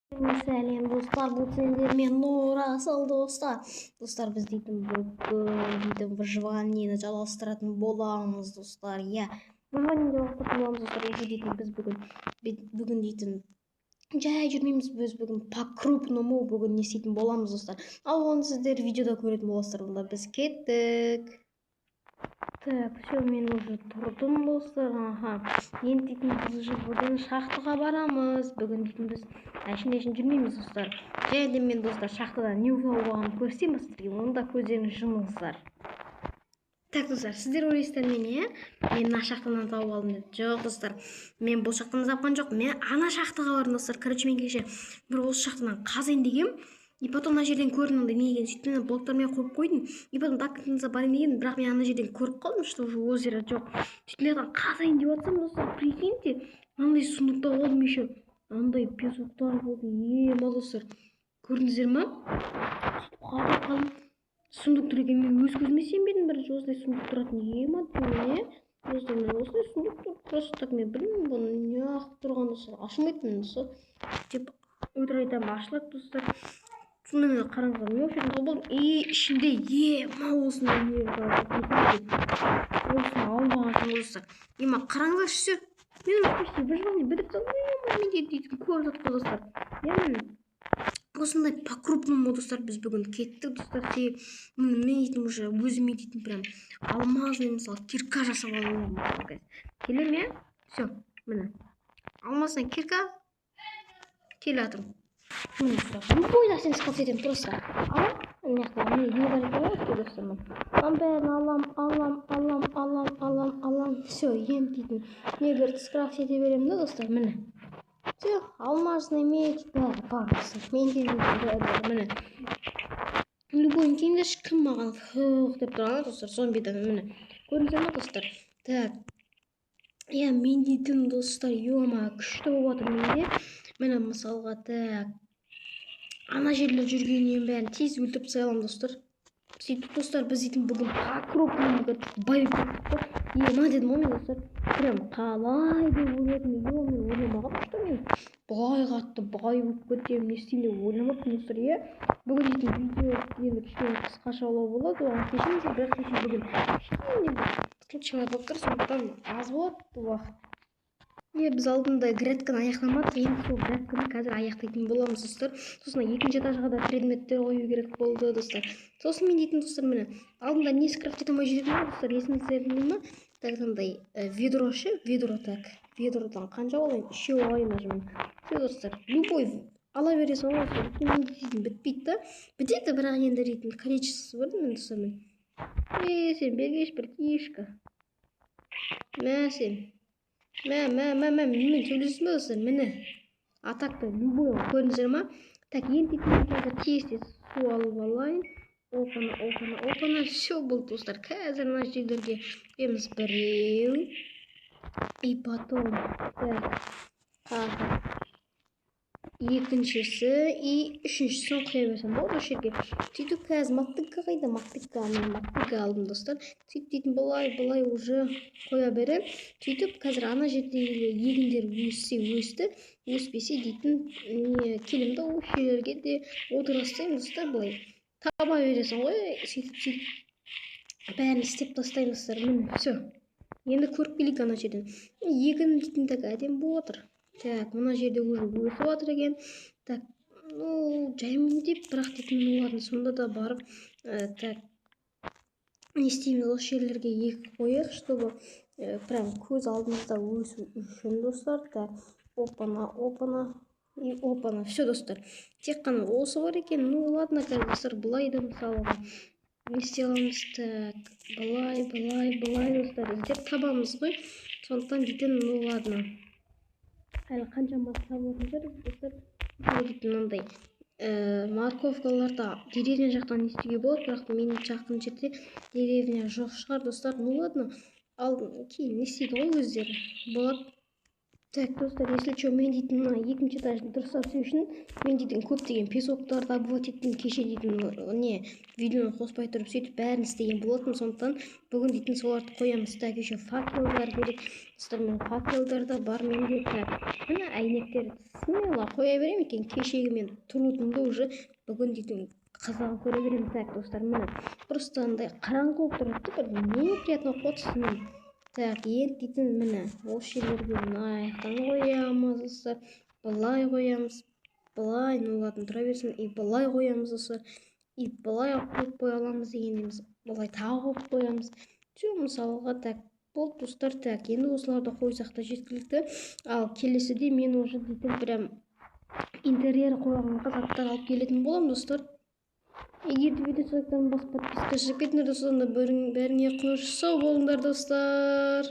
Сәлем достар, бұл сендермен Нұрасыл достар. Достар, біз бүгін выживаниені жалғастыратын боламыз достар. Выживаниені жалғастыратын боламыз достар. Біз бүгін жай жүрмейміз, біз бүгін по-крупному бүгін не істейтін боламыз достар. Ал оны сіздер видеода көретін боласыздар. Онда біз кеттік. Так, все, мен уже тұрдым достар. Енді біз бүгін шахтаға барамыз. Бүгін біз әшін жүрмейміз достар. Және мен достар шахтадан не болғанын көрсем сіздерге, онда көздеріңізді жұмыңыздар. Так достар, сіздер ойлайсыздар мен мына шахтадан тауып алдым деп. Жоқ достар, мен бұл шахтаны тапқан жоқ. Мен ана шахтаға бардым достар. Короче, мен кеше бір осы шахтадан қазайын дегем. И потом ана жерден көрдім онда не екен, сөйтіп мен блоктармен қойып қойдым. И потом так барайын деген, бірақ мен ана жерден көріп қалдым, что уже озеро жоқ. Сөйтіп мен қазайын деп жатсам достар, прикиньте, андай сундукта болдым еще. Андай песоктар болды. Достар, көрдіңіздер ма? Сөйтіп қалып қалдым. Сундук тұр екен, мен өз көзіме сенбедім, бірінші осылай сундук тұратын. Достар, мен осылай сундук тұр, просто так мен білмеймін, бұны неғып тұрған достар, ашылмайтын достар. Деп өтірік айтамын, ашылады достар. Сонымен қараңыздар, мен вообще болдым. И ішінде осындай не бар. Осыны алынбаған достар. Ема қараңыздар, все. Мен почти выживание бітіріп салдым. Мен дейтін көріп жатқан достар. Осындай по-крупному достар біз бүгін кеттік достар. Мен дейтін уже өзіме дейтін прям алмазный мысалы кирка жасап алуым. Келе ме? Все, міне. Алмазный кирка келе жатырмын. Любой нәрсені сқалса етемін просто. Міне не бар екен достар. Алам. Все, енді дейтін негерді скрафт ете беремін да достар. Міне. Все, алмазный меч бәрі бар достар. Мен міне. Любой кейінде кім маған деп тұрған достар. Зомбидан міне. Көрдіңіздер ме достар? Так. Мен дейтін достар, күшті болып жатыр менде. Міне мысалға так. Ана жерлер жүргеннен бәрін тез өлтіріп тастайламын достар. Сөйтіп достар, біз дейтін бүгін по-крупному байып кеттік. Дедім мен достар. Прям қалай деп ойладым. Мен ойламағанмын, что мен бұлай қатты бай болып кетемін, не істеймін деп ойламаппын достар. Бүгін дейтін видео енді кішкене қысқашалау болады, оған кешіріңіздер, бірақ бүгін кішкене қиыншылық болып тұр, сондықтан аз болады уақыт. Біз алдында грядканы аяқтамадық, енді сол грядканы қазір аяқтайтын боламыз достар. Сосын екінші этажға да предметтер қою керек болды достар. Сосын мен дейтін достар, міне алдында не скрафт ете алмай жүретін достар, есіңіздерде ме? Так, андай ведро так. Ведродан қанша алайын? 3 алайын даже. Все достар, любой ала бересің ғой, мен дейтін бітпейді да. Бітеді, бірақ енді дейтін количествосы бар да мен достар. Сен бергеш бір кишка. Сен. Мен сөйлесім бе достар, міне. Атақты любой көрдіңіздер ма? Так, енді тез су алып алайын. Опана, все болды достар. Қазір мына жерлерге еміз біреу. И потом, так, екіншісі и үшіншісін қоя берсем болды осы жерге. Сөйтіп қазір мотыга қайда? Мотыга алдым достар. Сөйтіп дейтін былай уже қоя берем. Сөйтіп қазір ана жерде егіндер өсті, өспесе дейтін келімді осы жерлерге де отырастайым достар. Былай таба бересің ғой, сөйтіп бәрін істеп тастайын достар. Міне, все. Енді көріп келейік ана жерден. Егін дейтін так әдем болып отыр. Так, мына жерде уже өсіп жатыр екен. Так, жаймын деп, бірақ дейтін олардың сонда да барып, так, не істейміз осы жерлерге екі қояқ, чтобы прям көз алдымызда өсу үшін достар. Так, опана, и опана. Все достар. Тек қана осы бар екен. Ладно, достар, былай да мысалға. Не істей аламыз, так, былай достар. Іздеп табамыз ғой. Сондықтан дейтін, ладно. Әлі қаншама табылатын жер достар. Дейтін ондай морковкаларда деревня жақтан естуге болады, бірақ мен жақын жерде деревня жоқ шығар достар. Ладно, ал кейін не істейді ғой өздері болады. Так, достар, если что, мен дейтін мына екінші этажды дұрыстап істеу үшін мен дейтін көптеген песоктарды добывать еттім, кеше дейтін не видеоны қоспай тұрып сөйтіп бәрін істеген болатын. Сондықтан бүгін дейтін соларды қоямыз. Так, еще факелдар керек. Достар, мен факелдар да бар менде. Так, мына әйнектерді смело қоя беремін екен. Кешегі мен тұрудымды уже бүгін дейтін қызығын көре беремін. Так, достар, міне просто андай қараңғы болып тұрады, бір неприятно қотсыз. Так, енді дейтін міне осы жерлерге аяқтан қоямыз достар, былай қоямыз, былай, ну ладно, тұра берсін, и былай қоямыз достар, и былай қойып қоя аламыз дегеніміз, былай тағы қойып қоямыз. Все, мысалға. Так, болды достар. Так, енді осыларды қойсақ та жеткілікті. Ал келесіде мен уже дейтін прям интерьер қойған заттар алып келетін боламын достар. Егер де видео соңынан бас подписка жасап кетіңдер достар, онда бәріңе қош сау болыңдар достар.